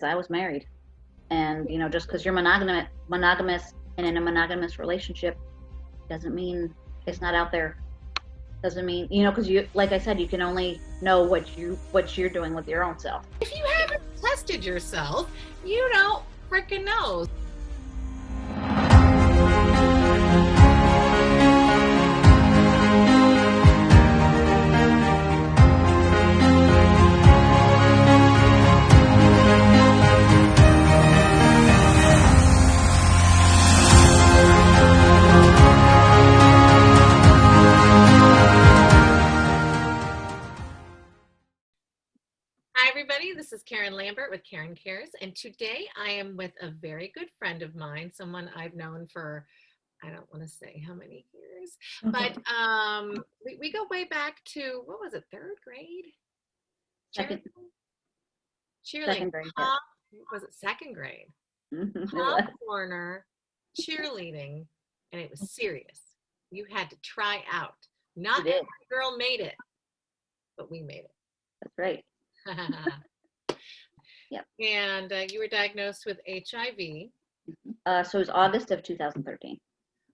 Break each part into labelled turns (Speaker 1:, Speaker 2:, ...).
Speaker 1: I was married. And, you know, just because you're monogamous and in a monogamous relationship doesn't mean it's not out there. Doesn't mean, you know, because you, like I said, you can only know what you're doing with your own self.
Speaker 2: If you haven't tested yourself, you don't freaking know. Hi, everybody. This is Karen Lambert with Karen Cares, and today I am with a very good friend of mine, someone I've known for, I don't want to say how many years, but we go way back to, what was it, third grade?
Speaker 1: Second
Speaker 2: Cheerleading.
Speaker 1: grade.
Speaker 2: Was it second grade?
Speaker 1: Yeah.
Speaker 2: Pop corner, cheerleading, and it was serious. You had to try out. Not every girl made it, but we made it.
Speaker 1: That's right. Yep.
Speaker 2: And you were diagnosed with HIV.
Speaker 1: So it was August of 2013.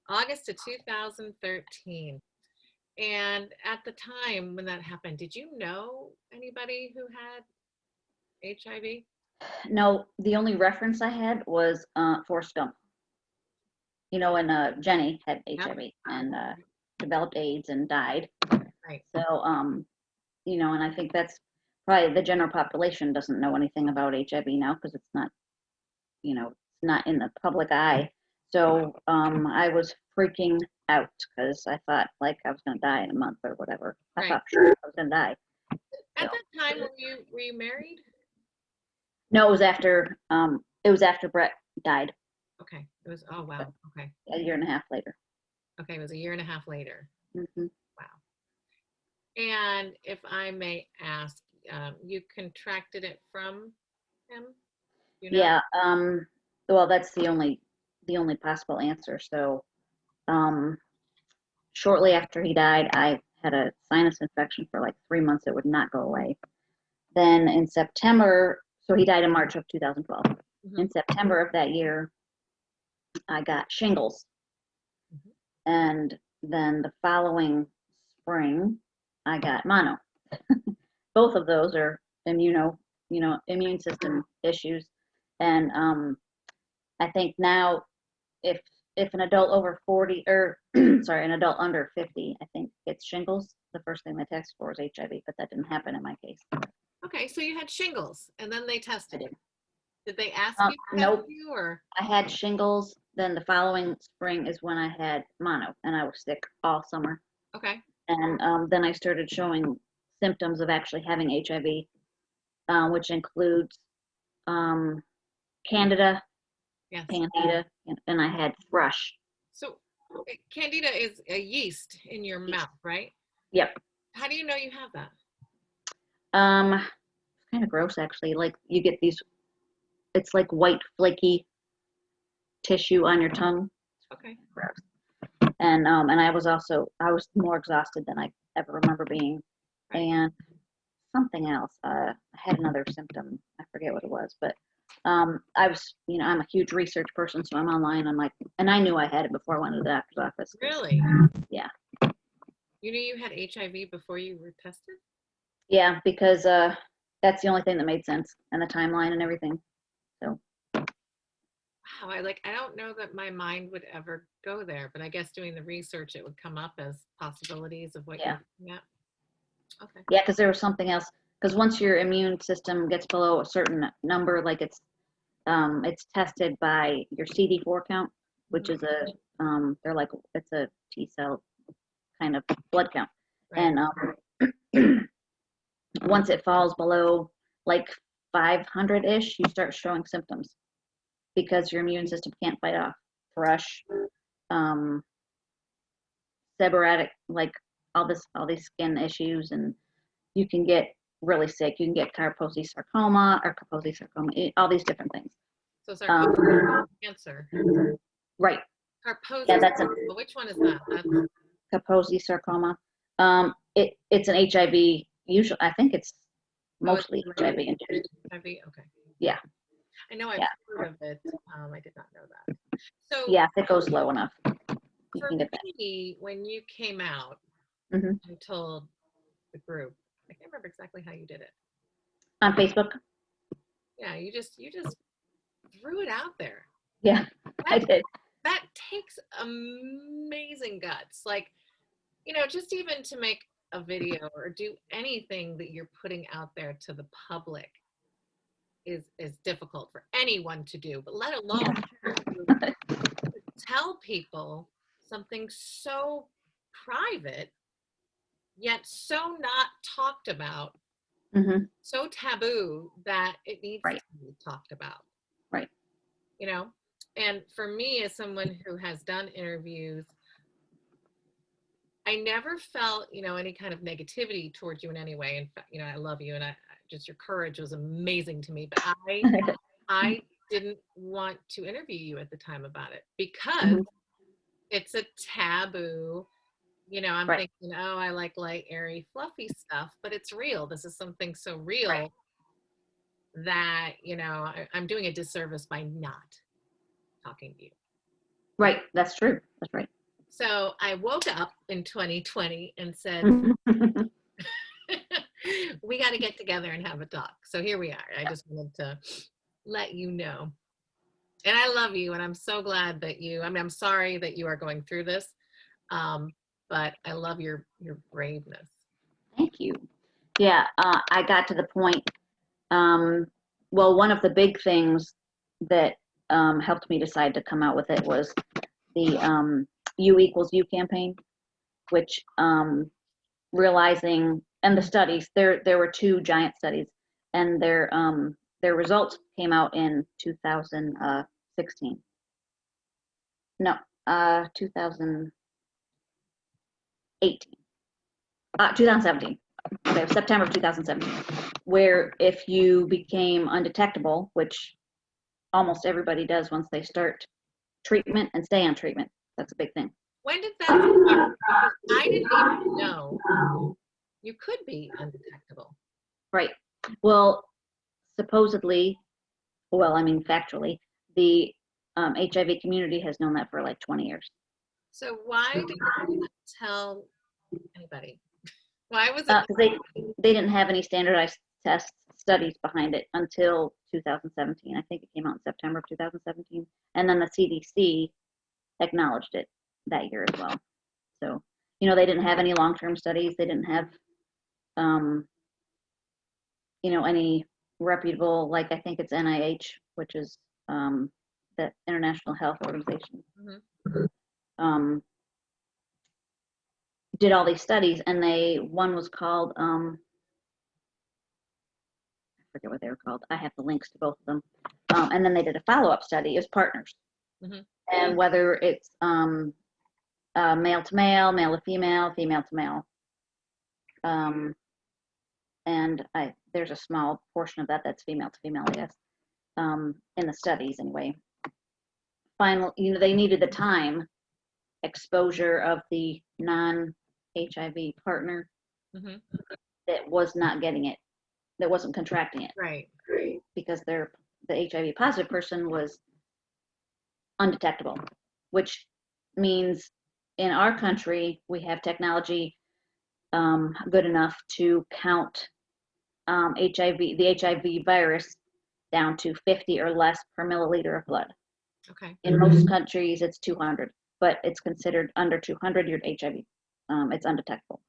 Speaker 2: August of 2013. And at the time when that happened, did you know anybody who had HIV?
Speaker 1: No, the only reference I had was Forrest Gump. You know, when Jenny had HIV and developed AIDS and died.
Speaker 2: Right.
Speaker 1: So, you know, and I think that's probably the general population doesn't know anything about HIV now because it's not, you know, it's not in the public eye. So I was freaking out because I thought like I was going to die in a month or whatever. I thought sure I was going to die.
Speaker 2: At that time, were you married?
Speaker 1: No, it was after Brett died.
Speaker 2: Okay. It was, oh, wow. Okay.
Speaker 1: A year and a half later.
Speaker 2: Okay. It was a year and a half later.
Speaker 1: Mm-hmm.
Speaker 2: Wow. And if I may ask, you contracted it from him? You know?
Speaker 1: Yeah. Well, that's the only possible answer. So, shortly after he died, I had a sinus infection for like 3 months. It would not go away. Then in September, so he died in March of 2012. Mm-hmm. In September of that year, I got shingles. Mm-hmm. And then the following spring, I got mono. Both of those are immune system issues. And I think now if an adult over 40 or an adult under 50, I think it's shingles. The first thing they test for is HIV, but that didn't happen in my case.
Speaker 2: Okay, so you had shingles and then they tested you. Did they ask you to
Speaker 1: nope.
Speaker 2: test you or?
Speaker 1: I had shingles, then the following spring is when I had mono and I was sick all summer.
Speaker 2: Okay.
Speaker 1: And then I started showing symptoms of actually having HIV, which includes Candida,
Speaker 2: yes.
Speaker 1: Candida, and I had thrush.
Speaker 2: So Candida is a yeast in your mouth, right?
Speaker 1: Yep.
Speaker 2: How do you know you have that?
Speaker 1: It's kind of gross actually. Like you get these, it's like white flaky tissue on your tongue.
Speaker 2: Okay.
Speaker 1: Gross. And I was more exhausted than I ever remember being. Right. And something else. I had another symptom. I forget what it was, but I was, you know, I'm a huge research person, so I'm online. I'm like, and I knew I had it before I went to the doctor's office.
Speaker 2: Really?
Speaker 1: Yeah.
Speaker 2: You knew you had HIV before you were tested?
Speaker 1: Yeah, because that's the only thing that made sense, and the timeline and everything. So.
Speaker 2: Wow, I don't know that my mind would ever go there, but I guess doing the research, it would come up as possibilities of what you're looking at. Okay. Yeah,
Speaker 1: because there was something else. Because once your immune system gets below a certain number, like it's tested by your CD4 count, which is it's a T cell kind of blood count. Right. And once it falls below like 500-ish, you start showing symptoms because your immune system can't fight off thrush, seborrheic, like all these skin issues, and you can get really sick. You can get Kaposi sarcoma, all these different things.
Speaker 2: So sarcoma cancer.
Speaker 1: Right.
Speaker 2: Kaposi.
Speaker 1: Yeah,
Speaker 2: which one is that?
Speaker 1: Kaposi sarcoma. It's an HIV. Usually, I think it's mostly HIV induced.
Speaker 2: HIV. Okay.
Speaker 1: Yeah.
Speaker 2: I know I've
Speaker 1: Yeah.
Speaker 2: heard of it. I did not know that. So
Speaker 1: Yeah, if it goes low enough, you
Speaker 2: for
Speaker 1: can get that.
Speaker 2: me, when you came out
Speaker 1: Mhm.
Speaker 2: and told the group, I can't remember exactly how you did it.
Speaker 1: On Facebook.
Speaker 2: Yeah, you just threw it out there.
Speaker 1: Yeah, I did.
Speaker 2: That takes amazing guts. Like, just even to make a video or do anything that you're putting out there to the public is difficult for anyone to do, but let alone to tell people something so private, yet so not talked about,
Speaker 1: Hmm.
Speaker 2: so taboo that it needs
Speaker 1: Right.
Speaker 2: to be talked about.
Speaker 1: Right.
Speaker 2: And for me, as someone who has done interviews, I never felt, any kind of negativity towards you in any way. In fact, I love you, and just your courage was amazing to me. But I didn't want to interview you at the time about it because
Speaker 1: Mhm.
Speaker 2: it's a taboo. I'm
Speaker 1: Right.
Speaker 2: thinking, oh, I like light, airy, fluffy stuff, but it's real. This is something so real
Speaker 1: Right.
Speaker 2: that, I'm doing a disservice by not talking to you.
Speaker 1: Right. That's true. That's right.
Speaker 2: So I woke up in 2020 and said, we got to get together and have a talk. So here we are. I just wanted to let you know. And I love you. And I'm so glad that I'm sorry that you are going through this. But I love your braveness.
Speaker 1: Thank you. Yeah, I got to the point. Well, one of the big things that helped me decide to come out with it was the U equals U campaign, which realizing, and the studies, there were two giant studies, and their results came out in 2016. No, 2018. 2017. Okay, September of 2017, where if you became undetectable, which almost everybody does once they start treatment and stay on treatment, that's a big thing.
Speaker 2: When did that start? Because I didn't even know you could be undetectable.
Speaker 1: Right. Well, supposedly, well, I mean, factually, the HIV community has known that for like 20 years.
Speaker 2: So why did you not tell anybody? Why was it?
Speaker 1: Because they didn't have any standardized test studies behind it until 2017. I think it came out in September of 2017, and then the CDC acknowledged it that year as well. So, they didn't have any long-term studies. They didn't have, any reputable, like I think it's NIH, which is the International Health Organization.
Speaker 2: Mm-hmm.
Speaker 1: Did all these studies, and one was called, I forget what they were called. I have the links to both of them. And then they did a follow-up study as partners.
Speaker 2: Mm-hmm.
Speaker 1: And whether it's male to male, male to female, female to male. And there's a small portion of that's female to female, I guess, in the studies anyway. Finally, they needed the time exposure of the non-HIV partner
Speaker 2: Mm-hmm.
Speaker 1: that was not getting it, that wasn't contracting it.
Speaker 2: Right.
Speaker 1: Because the HIV positive person was undetectable, which means in our country, we have technology good enough to count the HIV virus down to 50 or less per milliliter of blood.
Speaker 2: Okay.
Speaker 1: In most countries, it's 200, but it's considered under 200, you're HIV. It's undetectable.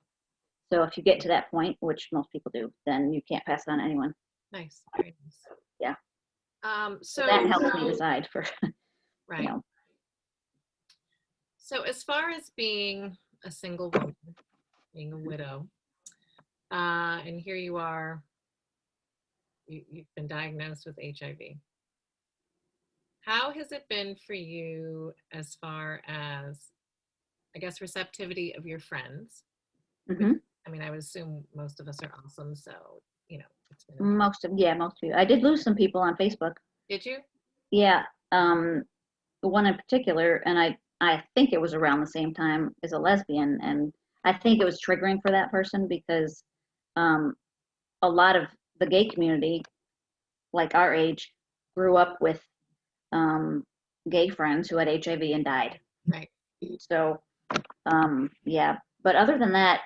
Speaker 1: So if you get to that point, which most people do, then you can't pass it on to anyone.
Speaker 2: Nice. Very nice.
Speaker 1: Yeah.
Speaker 2: So
Speaker 1: that helps me decide for,
Speaker 2: right. So as far as being a single woman, being a widow, and here you are, you've been diagnosed with HIV. How has it been for you as far as, I guess, receptivity of your friends?
Speaker 1: Mm-hmm.
Speaker 2: I mean, I would assume most of us are awesome, so, it's been
Speaker 1: Most of you. I did lose some people on Facebook.
Speaker 2: Did you?
Speaker 1: Yeah. One in particular, and I think it was around the same time as a lesbian, and I think it was triggering for that person because a lot of the gay community, like our age, grew up with gay friends who had HIV and died.
Speaker 2: Right.
Speaker 1: So, yeah. But other than that,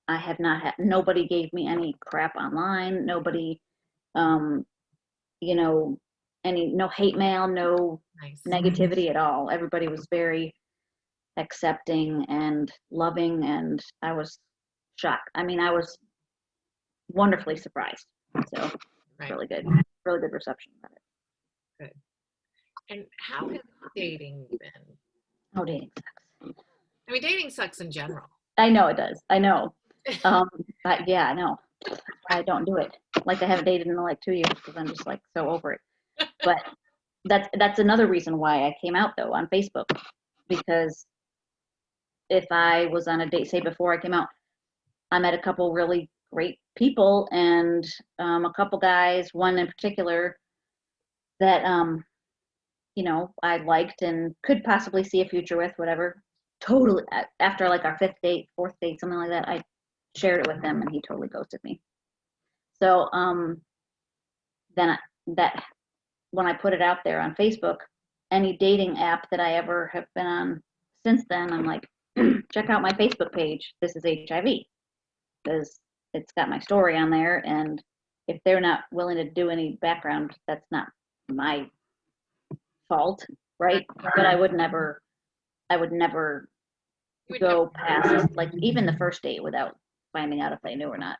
Speaker 1: I have not had, nobody gave me any crap online. Nobody, you know, no hate mail, no
Speaker 2: Nice.
Speaker 1: negativity at all. Everybody was very accepting and loving, and I was shocked. I mean, I was wonderfully surprised. So,
Speaker 2: Right.
Speaker 1: really good reception about it.
Speaker 2: Good. And how has dating been?
Speaker 1: Oh, dating sucks.
Speaker 2: I mean, dating sucks in general.
Speaker 1: I know it does. I know. But yeah, no, I don't do it. Like, I haven't dated in like 2 years because I'm just like so over it. But that's another reason why I came out though on Facebook, because if I was on a date, say before I came out, I met a couple really great people, and a couple guys, one in particular that you know, I liked and could possibly see a future with, whatever. Totally, after like our fifth date, fourth date, something like that, I shared it with him and he totally ghosted me. So then that when I put it out there on Facebook, any dating app that I ever have been on since then, I'm like, check out my Facebook page. This is HIV, because it's got my story on there, and if they're not willing to do any background, that's not my fault, right? But I would never go past like even the first date without finding out if they knew or not,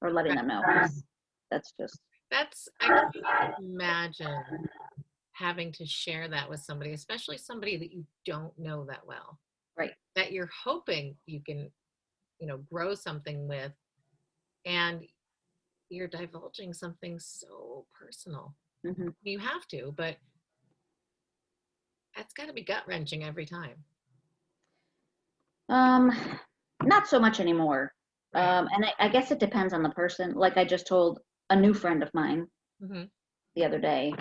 Speaker 1: or letting them know. That's just
Speaker 2: I can't imagine having to share that with somebody, especially somebody that you don't know that well.
Speaker 1: right.
Speaker 2: That you're hoping you can, grow something with, and you're divulging something so personal.
Speaker 1: Mm-hmm.
Speaker 2: You have to, but that's got to be gut-wrenching every time.
Speaker 1: Not so much anymore.
Speaker 2: Right.
Speaker 1: And I guess it depends on the person. Like, I just told a new friend of mine the other day,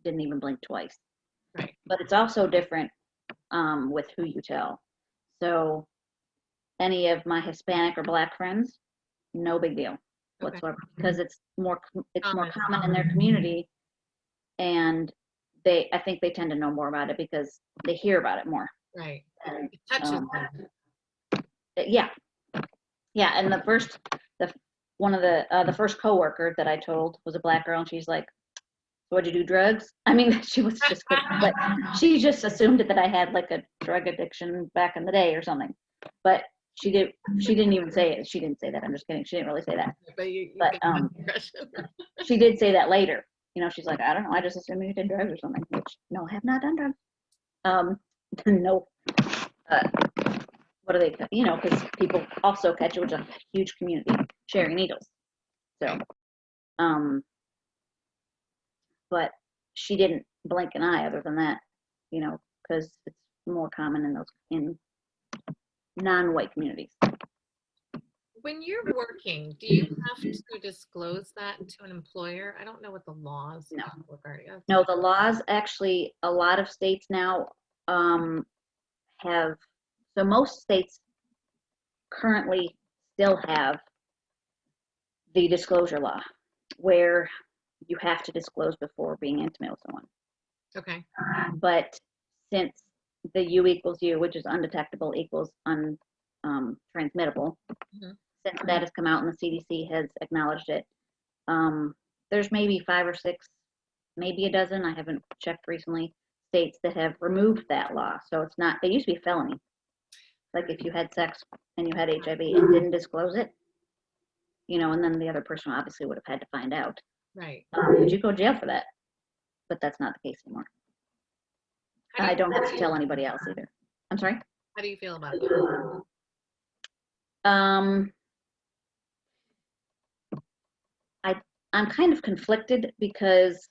Speaker 1: didn't even blink twice.
Speaker 2: Right.
Speaker 1: But it's also different with who you tell. So any of my Hispanic or Black friends, no big deal whatsoever, because it's more common in their community, and I think they tend to know more about it because they hear about it more.
Speaker 2: Right. It touches them.
Speaker 1: Yeah. And the first coworker that I told was a Black girl, and she's like, "What'd you do, drugs?" I mean, she was just kidding, but she just assumed that I had like a drug addiction back in the day or something. But she didn't even say it. She didn't say that. I'm just kidding. She didn't really say that. But she did say that later. She's like, "I don't know. I just assumed you did drugs or something." Which, no, I have not done drugs. No. What do they? Because people also catch it, which is a huge community sharing needles. So, but she didn't blink an eye other than that, because it's more common in non-white communities.
Speaker 2: When you're working, do you have to disclose that to an employer? I don't know what the laws regarding.
Speaker 1: No, the laws actually, a lot of states now have, so most states currently still have the disclosure law where you have to disclose before being intimate with someone.
Speaker 2: Okay.
Speaker 1: But since the U equals U, which is undetectable equals untransmittable, since that has come out and the CDC has acknowledged it, there's maybe 5 or 6, maybe a dozen, I haven't checked recently, states that have removed that law. So it's not, it used to be a felony. Like if you had sex and you had HIV and didn't disclose it, and then the other person obviously would have had to find out.
Speaker 2: Right.
Speaker 1: But you go to jail for that. But that's not the case anymore. I don't have to tell anybody else either. I'm sorry?
Speaker 2: How do you feel about that?
Speaker 1: I'm kind of conflicted because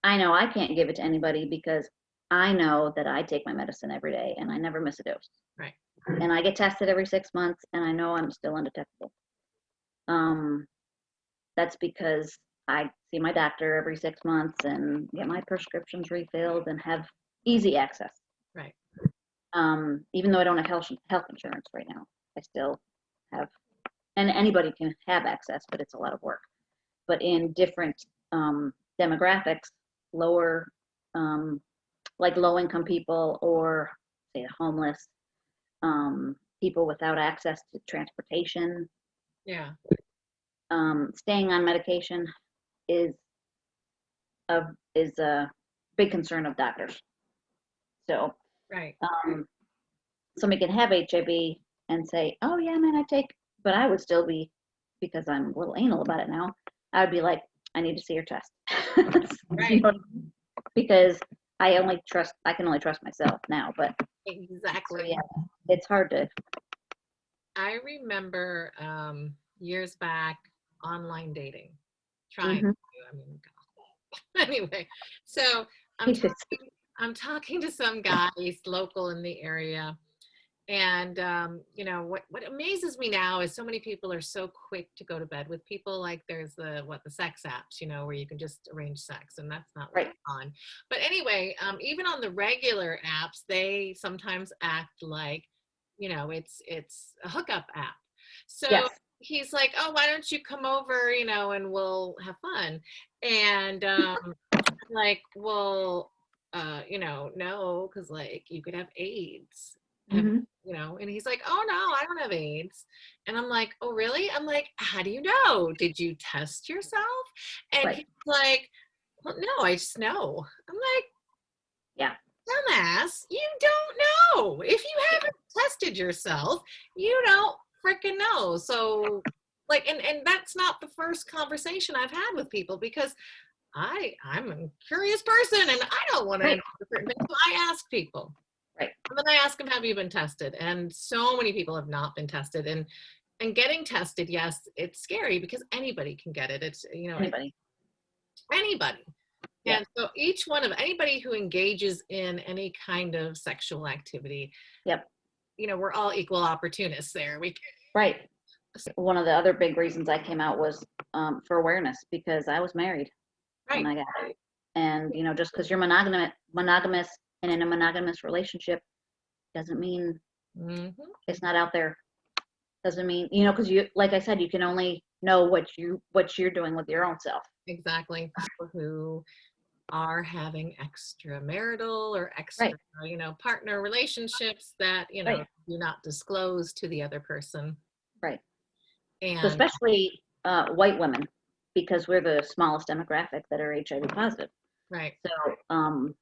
Speaker 1: I know I can't give it to anybody because I know that I take my medicine every day and I never miss a dose.
Speaker 2: Right.
Speaker 1: And I get tested every 6 months and I know I'm still undetectable. That's because I see my doctor every 6 months and get my prescriptions refilled and have easy access.
Speaker 2: Right.
Speaker 1: Even though I don't have health insurance right now, I still have, and anybody can have access, but it's a lot of work. But in different demographics, lower, like low-income people, or say the homeless, people without access to transportation,
Speaker 2: Yeah.
Speaker 1: staying on medication is a big concern of doctors. So
Speaker 2: Right.
Speaker 1: somebody can have HIV and say, "Oh yeah, man, I take," but I would still be, because I'm a little anal about it now. I would be like, "I need to see your test,"
Speaker 2: Right.
Speaker 1: because I can only trust myself now. But so,
Speaker 2: Exactly.
Speaker 1: yeah, it's hard to.
Speaker 2: I remember years back online dating, trying
Speaker 1: Mhm.
Speaker 2: to, I mean, God. Anyway, so I'm talking to some guys local in the area. And what amazes me now is so many people are so quick to go to bed with people. Like there's the sex apps, where you can just arrange sex, and that's not what
Speaker 1: Right.
Speaker 2: I'm on. But anyway, even on the regular apps, they sometimes act like, it's a hookup app. So
Speaker 1: Yes.
Speaker 2: he's like, "Oh, why don't you come over, and we'll have fun." And like, well, no, because like you could have AIDS. Have
Speaker 1: Hmm.
Speaker 2: and he's like, "Oh no, I don't have AIDS." And I'm like, "Oh really?" I'm like, "How do you know? Did you test yourself?" And
Speaker 1: Right.
Speaker 2: he's like, "Well, no, I just know." I'm like,
Speaker 1: Yeah.
Speaker 2: "Dumbass, you don't know. If you haven't tested yourself, you don't freaking know." So like, and that's not the first conversation I've had with people, because I'm a curious person and I don't want to
Speaker 1: Right.
Speaker 2: know certain things. So I ask people.
Speaker 1: Right.
Speaker 2: And then I ask them, "Have you been tested?" And so many people have not been tested. And getting tested, yes, it's scary because anybody can get it. It's,
Speaker 1: Anybody.
Speaker 2: anybody.
Speaker 1: Yeah.
Speaker 2: And so each one of anybody who engages in any kind of sexual activity,
Speaker 1: Yep.
Speaker 2: we're all equal opportunists there.
Speaker 1: Right. One of the other big reasons I came out was for awareness, because I was married when
Speaker 2: Right.
Speaker 1: I got out. And just because you're monogamous and in a monogamous relationship doesn't mean
Speaker 2: Hmm.
Speaker 1: it's not out there. Doesn't mean, because like I said, you can only know what you're doing with your own self.
Speaker 2: Exactly. People who are having extramarital or extra,
Speaker 1: Right.
Speaker 2: partner relationships that,
Speaker 1: Right.
Speaker 2: do not disclose to the other person.
Speaker 1: Right. So
Speaker 2: And
Speaker 1: especially white women, because we're the smallest demographic that are HIV positive.
Speaker 2: right.
Speaker 1: So I've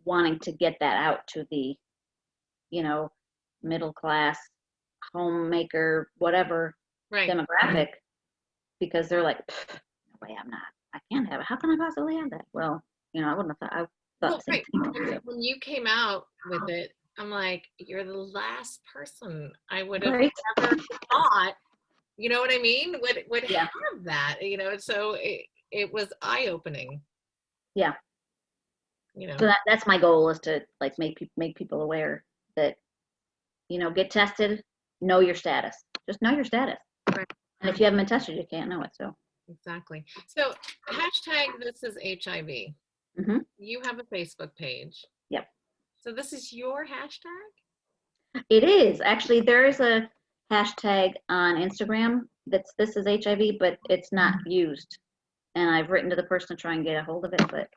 Speaker 1: wanting to get that out to the, middle class, homemaker, whatever
Speaker 2: Right.
Speaker 1: demographic, because they're like, "No way, I'm not. I can't have it. How can I possibly have that?" Well, I wouldn't have thought. I thought
Speaker 2: Well,
Speaker 1: the same
Speaker 2: right.
Speaker 1: thing. So.
Speaker 2: When you came out with it, I'm like, you're the last person I would have
Speaker 1: Right.
Speaker 2: ever thought, you know what I mean? Would
Speaker 1: Yeah.
Speaker 2: have that, so it was eye-opening,
Speaker 1: Yeah.
Speaker 2: you
Speaker 1: So
Speaker 2: know.
Speaker 1: that's my goal, is to like make people aware that, get tested, know your status. Just know your status.
Speaker 2: Right.
Speaker 1: And if you haven't been tested, you can't know it. So.
Speaker 2: Exactly. So hashtag this is HIV.
Speaker 1: Hmm.
Speaker 2: You have a Facebook page.
Speaker 1: Yep.
Speaker 2: So this is your hashtag?
Speaker 1: It is actually, there is a hashtag on Instagram that's "this is HIV," but it's not used. And I've written to the person to try and get a hold of it, but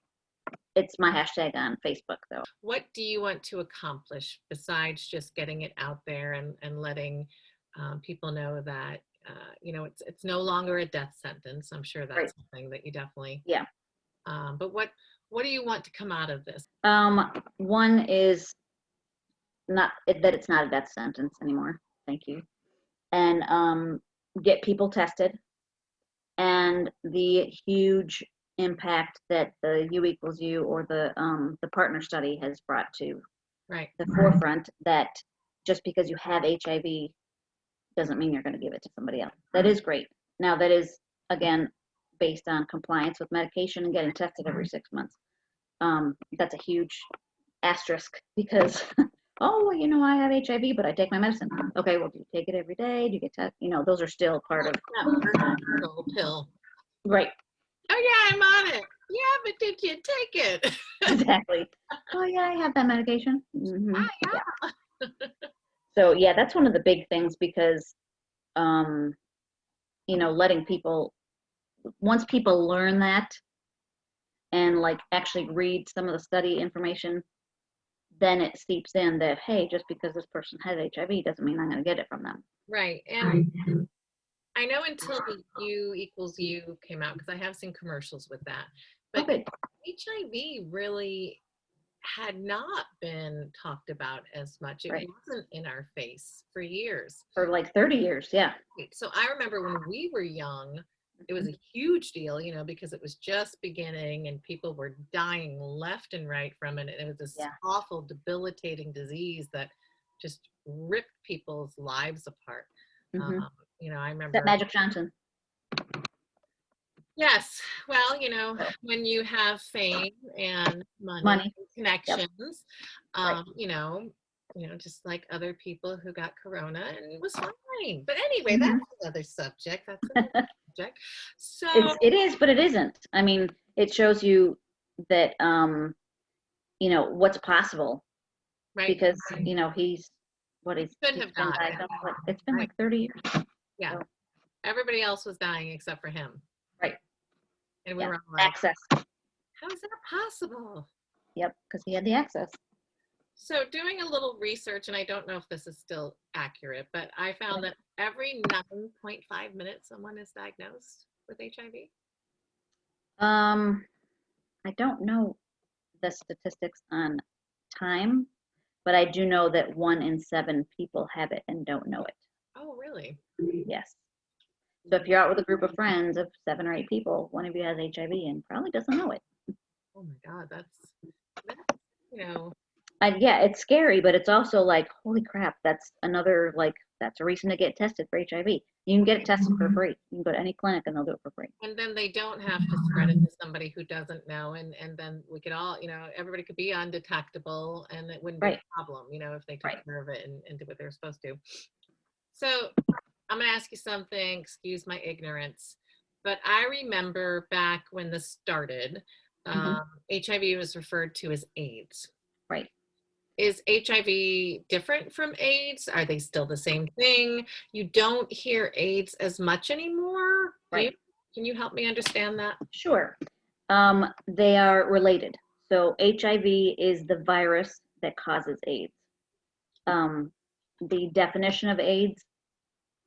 Speaker 1: it's my hashtag on Facebook though.
Speaker 2: What do you want to accomplish besides just getting it out there and letting people know that it's no longer a death sentence? I'm sure
Speaker 1: Right.
Speaker 2: that's something that you definitely.
Speaker 1: Yeah.
Speaker 2: But what do you want to come out of this?
Speaker 1: One is not that it's not a death sentence anymore. Thank you. And get people tested, and the huge impact that the U equals U, or the partner study, has brought to
Speaker 2: Right.
Speaker 1: the forefront, that just because you have HIV doesn't mean you're going to give it to somebody else. That is great. Now, that is, again, based on compliance with medication and getting tested every 6 months. That's a huge asterisk, because, "Oh, well, I have HIV, but I take my medicine." Okay, well, do you take it every day? Do you get tested? Those are still part of.
Speaker 2: That birth control pill.
Speaker 1: Right.
Speaker 2: Oh yeah, I'm on it. Yeah, but did you take it?
Speaker 1: Exactly. "Oh yeah, I have that medication." Yeah.
Speaker 2: Yeah.
Speaker 1: So yeah, that's one of the big things, because letting people once people learn that and like actually read some of the study information, then it seeps in that, hey, just because this person has HIV doesn't mean I'm going to get it from them.
Speaker 2: Right. And I know until the U equals U came out, because I have seen commercials with that, but
Speaker 1: Okay.
Speaker 2: HIV really had not been talked about as much. It
Speaker 1: Right.
Speaker 2: wasn't in our face for years.
Speaker 1: For like 30 years, yeah.
Speaker 2: So I remember when we were young, it was a huge deal, you know, because it was just beginning and people were dying left and right from it. And it was this
Speaker 1: Yeah.
Speaker 2: awful, debilitating disease that just ripped people's lives apart.
Speaker 1: Mm-hmm.
Speaker 2: You know, I
Speaker 1: That
Speaker 2: remember.
Speaker 1: Magic Johnson.
Speaker 2: Yes. Well, you know, when you have fame and money,
Speaker 1: Money.
Speaker 2: and connections,
Speaker 1: Right.
Speaker 2: you know, just like other people who got corona, and it was fine. But anyway, that's another subject. That's another subject. So
Speaker 1: It is, but it isn't. I mean, it shows you that you know, what's possible,
Speaker 2: right,
Speaker 1: because you know he's
Speaker 2: could have
Speaker 1: been
Speaker 2: died.
Speaker 1: diagnosed. It's been
Speaker 2: Right.
Speaker 1: like 30 years.
Speaker 2: Yeah.
Speaker 1: So,
Speaker 2: Everybody else was dying except for him.
Speaker 1: right.
Speaker 2: And we
Speaker 1: Yeah.
Speaker 2: were all like,
Speaker 1: Access.
Speaker 2: how is that possible?
Speaker 1: Yep, because he had the access.
Speaker 2: So doing a little research, and I don't know if this is still accurate, but I found that every 9.5 minutes someone is diagnosed with HIV.
Speaker 1: I don't know the statistics on time, but I do know that 1 in 7 people have it and don't know it.
Speaker 2: Oh, really?
Speaker 1: Yes. So if you're out with a group of friends of 7 or 8 people, one of you has HIV and probably doesn't know it.
Speaker 2: Oh my God, that's you know,
Speaker 1: Yeah, it's scary, but it's also like, holy crap, that's another, like, that's a reason to get tested for HIV. You can get it tested for free. You can go to any clinic and they'll do it for free.
Speaker 2: and then they don't have to spread it to somebody who doesn't know, and then we could all, you know, everybody could be undetectable, and it wouldn't be
Speaker 1: Right.
Speaker 2: a problem, you know, if they took
Speaker 1: Right.
Speaker 2: care of it and did what they were supposed to. So I'm gonna ask you something, excuse my ignorance, but I remember back when this started, HIV was referred to as AIDS.
Speaker 1: Right.
Speaker 2: Is HIV different from AIDS? Are they still the same thing? You don't hear AIDS as much anymore.
Speaker 1: Right.
Speaker 2: Can you help me understand that?
Speaker 1: Sure. They are related. So HIV is the virus that causes AIDS. The definition of AIDS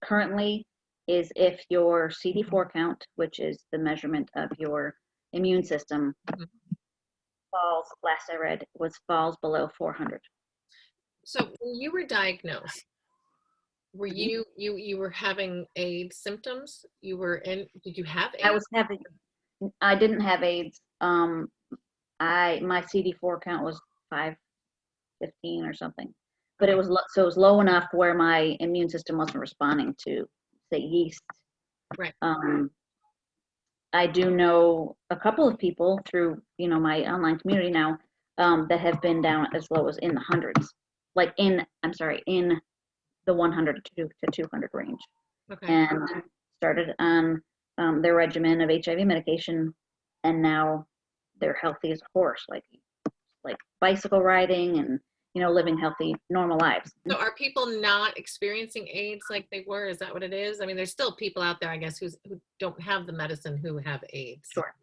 Speaker 1: currently is if your CD4 count, which is the measurement of your immune system, falls, last I read, falls below 400.
Speaker 2: So when you were diagnosed, were you were having AIDS symptoms? Did you have AIDS?
Speaker 1: I didn't have AIDS. My CD4 count was 515 or something, but it was so it was low enough where my immune system wasn't responding to, say, yeast.
Speaker 2: Right.
Speaker 1: I do know a couple of people through, you know, my online community now, that have been down as low as in the hundreds, like in the 100 to 200 range,
Speaker 2: Okay.
Speaker 1: and started on their regimen of HIV medication, and now they're healthy as a horse, like bicycle riding and, you know, living healthy, normal lives.
Speaker 2: So are people not experiencing AIDS like they were? Is that what it is? I mean, there's still people out there, I guess, who don't have the medicine who have AIDS.
Speaker 1: Sure.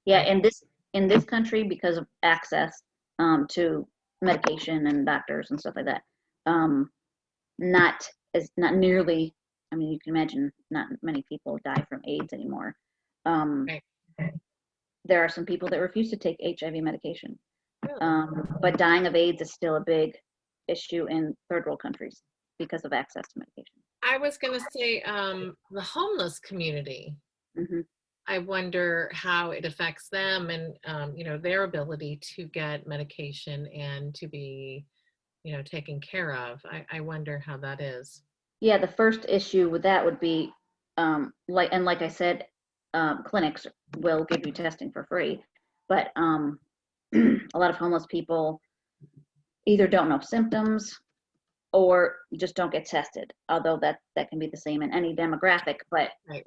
Speaker 1: Yeah, in this country, because of access to medication and doctors and stuff like that, not nearly. I mean, you can imagine not many people die from AIDS anymore.
Speaker 2: Right.
Speaker 1: There are some people that refuse to take HIV medication,
Speaker 2: Really?
Speaker 1: but dying of AIDS is still a big issue in third world countries because of access to medication.
Speaker 2: I was going to say the homeless community.
Speaker 1: Mm-hmm.
Speaker 2: I wonder how it affects them and, you know, their ability to get medication and to be, you know, taken care of. I wonder how that is.
Speaker 1: Yeah, the first issue with that would be, like I said, clinics will give you testing for free, but a lot of homeless people either don't know symptoms or just don't get tested, although that can be the same in any demographic, but
Speaker 2: Right.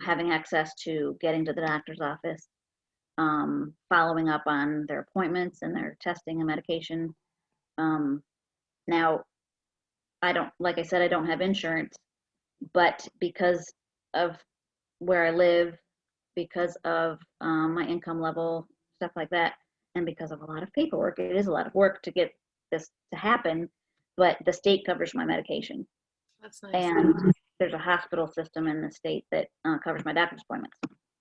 Speaker 1: having access to getting to the doctor's office, following up on their appointments and their testing and medication. Now, like I said, I don't have insurance, but because of where I live, because of my income level, stuff like that, and because of a lot of paperwork. It is a lot of work to get this to happen, but the state covers my medication.
Speaker 2: That's nice.
Speaker 1: And there's a hospital system in the state that covers my doctor's appointments.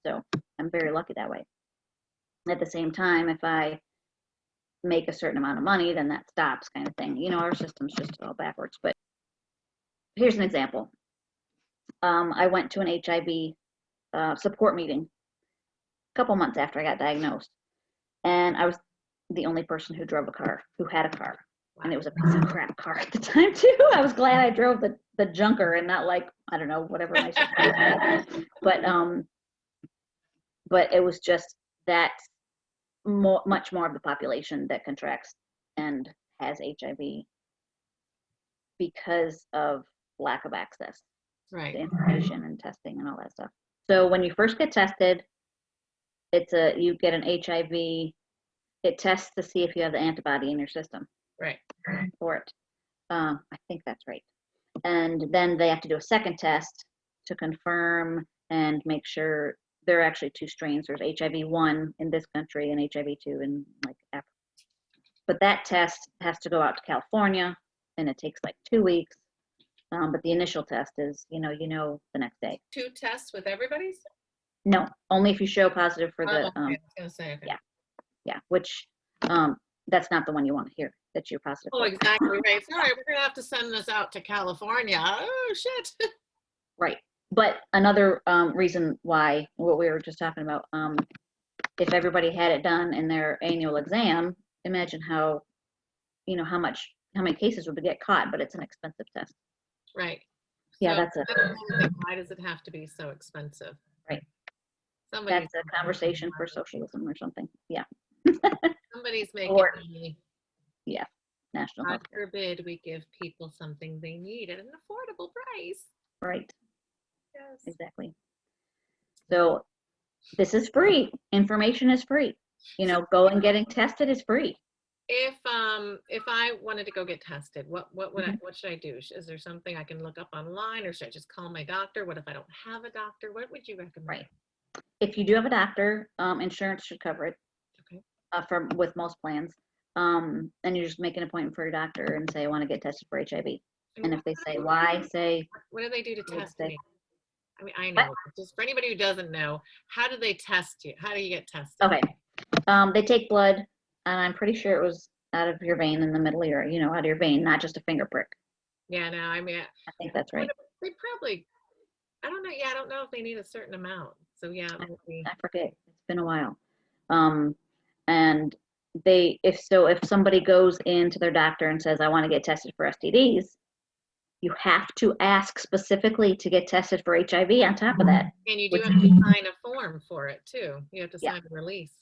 Speaker 1: So I'm very lucky that way. At the same time, if I make a certain amount of money, then that stops, kind of thing. You know, our system's just all backwards. But here's an example. I went to an HIV support meeting a couple months after I got diagnosed. And I was the only person who drove a car, who had a car. And it was a piece of crap car at the time too. I was glad I drove the junker and not like, I don't know, whatever my but it was just that much more of the population that contracts and has HIV because of lack of access to information and testing and all that stuff. So when you first get tested, you get an HIV. It tests to see if you have the antibody in your system.
Speaker 2: Right.
Speaker 1: For it. I think that's right. And then they have to do a second test to confirm and make sure there are actually two strains. There's HIV-1 in this country and HIV-2 in like Africa. But that test has to go out to California and it takes like 2 weeks. But the initial test is, you know the next day.
Speaker 2: 2 tests with everybody's?
Speaker 1: No, only if you show positive for the,
Speaker 2: okay. I was gonna say, okay.
Speaker 1: Yeah, which, that's not the one you want to hear, that you're positive.
Speaker 2: Oh, exactly right. Sorry, we're gonna have to send this out to California. Oh shit.
Speaker 1: Right. But another reason why, what we were just talking about, if everybody had it done in their annual exam, imagine how many cases would get caught, but it's an expensive test.
Speaker 2: Right.
Speaker 1: Yeah,
Speaker 2: so why does it have to be so expensive?
Speaker 1: Right.
Speaker 2: Somebody's
Speaker 1: that's a conversation for socialism or something. Yeah.
Speaker 2: Somebody's making money.
Speaker 1: Yeah. National
Speaker 2: God forbid we give people something they need at an affordable price.
Speaker 1: Right.
Speaker 2: Yes.
Speaker 1: Exactly. So this is free. Information is free. Go and getting tested is free.
Speaker 2: If I wanted to go get tested, what should I do? Is there something I can look up online, or should I just call my doctor? What if I don't have a doctor? What would you recommend?
Speaker 1: Right. If you do have a doctor, insurance should cover it.
Speaker 2: Okay.
Speaker 1: With most plans. And you just make an appointment for your doctor and say, I want to get tested for HIV. And if they say why, say,
Speaker 2: what do they do to test me? I mean, I know, just for anybody who doesn't know, how do they test you? How do you get tested?
Speaker 1: Okay. They take blood, and I'm pretty sure it was out of your vein in the middle of your, out of your vein, not just a finger prick.
Speaker 2: Yeah, no, I mean,
Speaker 1: I think that's right.
Speaker 2: They probably, I don't know. Yeah, I don't know if they need a certain amount. So yeah,
Speaker 1: I forget. It's been a while. And if somebody goes into their doctor and says, I want to get tested for STDs, you have to ask specifically to get tested for HIV on top of that.
Speaker 2: And you do have to sign a form for it too. You have to sign a release.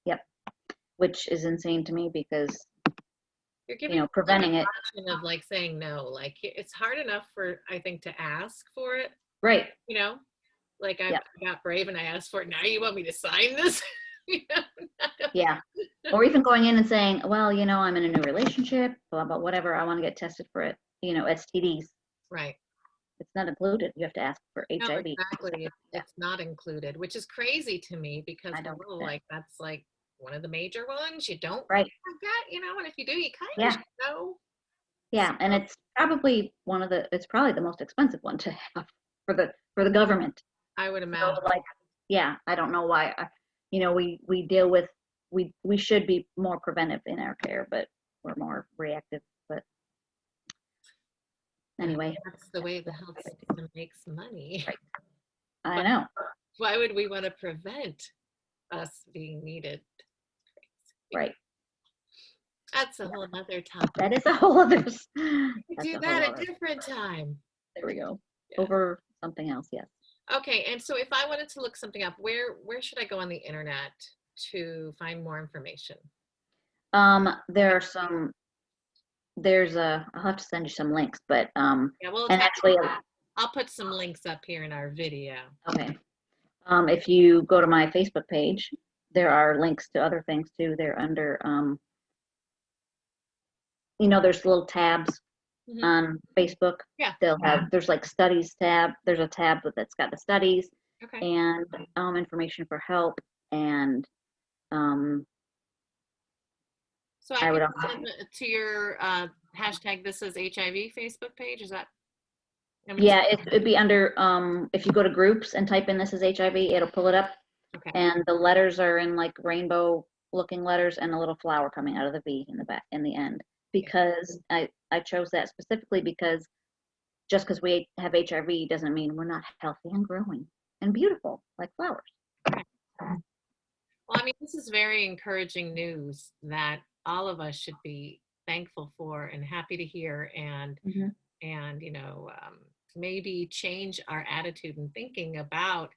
Speaker 1: Yep. Which is insane to me because
Speaker 2: you're giving
Speaker 1: preventing it.
Speaker 2: Of like saying no. Like it's hard enough I think to ask for it.
Speaker 1: Right.
Speaker 2: Like I got brave and I asked for it. Now you want me to sign this?
Speaker 1: Yeah. Or even going in and saying, well, I'm in a new relationship, blah, blah, whatever. I want to get tested for it, STDs.
Speaker 2: Right.
Speaker 1: It's not included. You have to ask for HIV.
Speaker 2: No, exactly. It's not included, which is crazy to me because that's like one of the major ones. You don't
Speaker 1: right.
Speaker 2: like that, and if you do, you kind of know.
Speaker 1: Yeah, and it's probably it's probably the most expensive one to have for the government.
Speaker 2: I would imagine.
Speaker 1: So, I don't know why. We deal with we should be more preventive in our care, but we're more reactive. But anyway,
Speaker 2: that's the way the health system makes money.
Speaker 1: Right. I know.
Speaker 2: Why would we want to prevent us being needed?
Speaker 1: Right.
Speaker 2: That's a whole other topic.
Speaker 1: That is a whole other.
Speaker 2: Do that a different time.
Speaker 1: There we go. Yeah. Over something else, yes.
Speaker 2: Okay, and so if I wanted to look something up, where should I go on the internet to find more information?
Speaker 1: There are some. I'll have to send you some links, but
Speaker 2: and
Speaker 1: actually,
Speaker 2: I'll put some links up here in our video.
Speaker 1: Okay. If you go to my Facebook page, there are links to other things too. They're under, there's little tabs on Facebook.
Speaker 2: Yeah.
Speaker 1: There's like studies tab. There's a tab that's got the studies,
Speaker 2: Okay.
Speaker 1: and information for help. And
Speaker 2: So
Speaker 1: I
Speaker 2: I
Speaker 1: would
Speaker 2: can
Speaker 1: also,
Speaker 2: send it to your hashtag This Is HIV Facebook page. Is that?
Speaker 1: yeah, it'd be under, if you go to groups and type in "This is HIV," it'll pull it up.
Speaker 2: Okay.
Speaker 1: And the letters are in like rainbow looking letters and a little flower coming out of the V in the back, in the end. Because I chose that specifically because just because we have HIV doesn't mean we're not healthy and growing and beautiful like flowers.
Speaker 2: Well, I mean, this is very encouraging news that all of us should be thankful for and happy to hear, and you know, maybe change our attitude and thinking about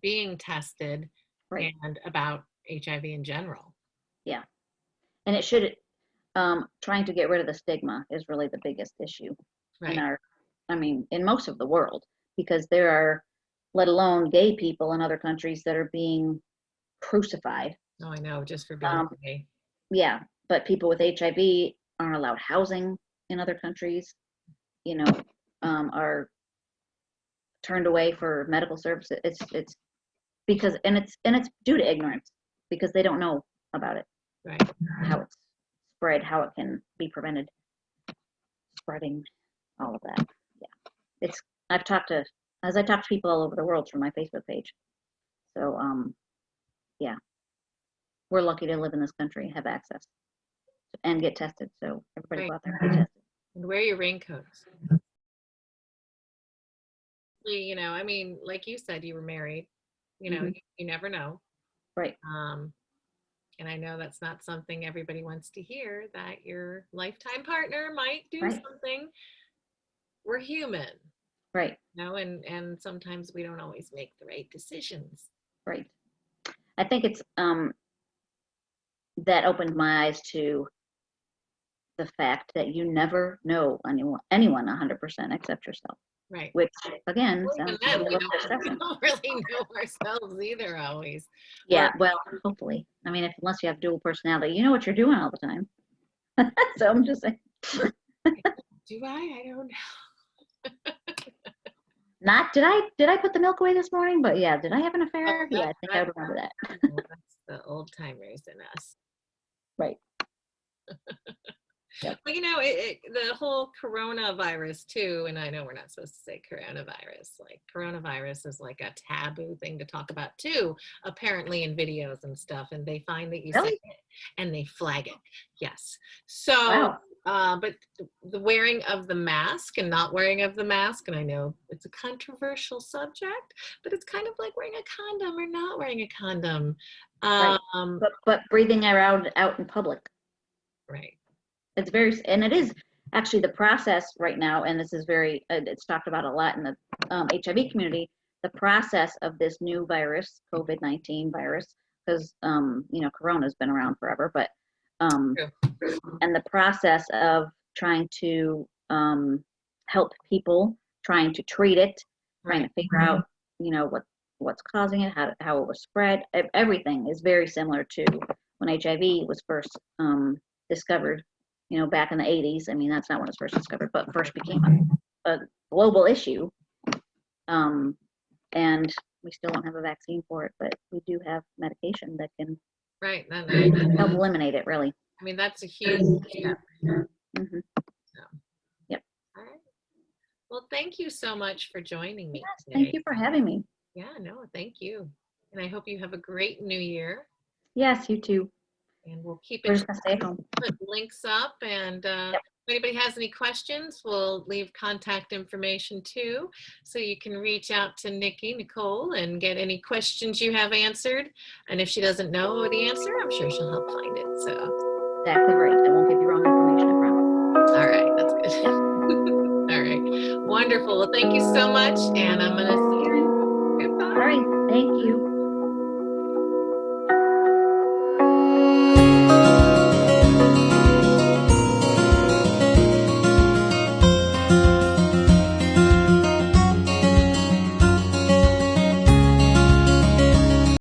Speaker 2: being tested
Speaker 1: Right.
Speaker 2: and about HIV in general.
Speaker 1: Yeah. And it should, trying to get rid of the stigma is really the biggest issue in
Speaker 2: Right.
Speaker 1: in most of the world, because there are, let alone gay people in other countries that are being crucified.
Speaker 2: Oh, I know, just for being gay.
Speaker 1: Yeah, but people with HIV aren't allowed housing in other countries, you know, are turned away for medical services. It's because, and it's due to ignorance, because they don't know about it,
Speaker 2: Right.
Speaker 1: how it's spread, how it can be prevented spreading, all of that. Yeah, it's, I talk to people all over the world through my Facebook page. So yeah, we're lucky to live in this country and have access and get tested. So everybody go out there and get tested.
Speaker 2: And wear your raincoats. You know, I mean, like you said, you were married. You know, you never know.
Speaker 1: Right.
Speaker 2: And I know that's not something everybody wants to hear, that your lifetime partner might do
Speaker 1: Right.
Speaker 2: something. We're human.
Speaker 1: Right.
Speaker 2: You know, and sometimes we don't always make the right decisions.
Speaker 1: Right. I think it's that opened my eyes to the fact that you never know anyone 100% except yourself.
Speaker 2: Right.
Speaker 1: Which again
Speaker 2: Well,
Speaker 1: sounds
Speaker 2: even
Speaker 1: like a
Speaker 2: then,
Speaker 1: little
Speaker 2: we don't really know ourselves either always.
Speaker 1: Yeah, well, hopefully. I mean, unless you have dual personality, you know what you're doing all the time. So I'm just saying.
Speaker 2: Do I? I don't know.
Speaker 1: Not, did I put the milk away this morning? But yeah, did I have an affair? Yeah, I think I would remember that.
Speaker 2: That's the old timers in us.
Speaker 1: Right.
Speaker 2: Yep. Well, you know, the whole coronavirus too, and I know we're not supposed to say coronavirus, like coronavirus is like a taboo thing to talk about too, apparently in videos and stuff, and they find that you say it and they flag it. Yes. So, but the wearing of the mask and not wearing of the mask, and I know it's a controversial subject, but it's kind of like wearing a condom or not wearing a condom.
Speaker 1: Right. But breathing around out in public.
Speaker 2: Right.
Speaker 1: It's very, and it is actually the process right now, and this is very, it's talked about a lot in the HIV community, the process of this new virus, COVID-19 virus, because, you know, Corona's been around forever, but, and the process of trying to help people, trying to treat it, trying to figure out, you know, what's causing it, how it was spread, everything is very similar to when HIV was first discovered. You know, back in the 80s, I mean, that's not when it was first discovered, but first became a global issue. And we still don't have a vaccine for it, but we do have medication that can help eliminate it, really.
Speaker 2: I mean, that's a huge step. So.
Speaker 1: Yep.
Speaker 2: All right. Well, thank you so much for joining me today.
Speaker 1: Thank you for having me.
Speaker 2: Yeah, no, thank you. And I hope you have a great new year.
Speaker 1: Yes, you too.
Speaker 2: And we'll keep
Speaker 1: We're just gonna stay at home.
Speaker 2: Put links up, and if anybody has any questions, we'll leave contact information too, so you can reach out to Nicole, and get any questions you have answered. And if she doesn't know the answer, I'm sure she'll help find it. So
Speaker 1: exactly right. I won't give you wrong information, I promise.
Speaker 2: All right, that's good. All right, wonderful. Well, thank you so much, and I'm gonna see you. Goodbye.
Speaker 1: All right, thank you.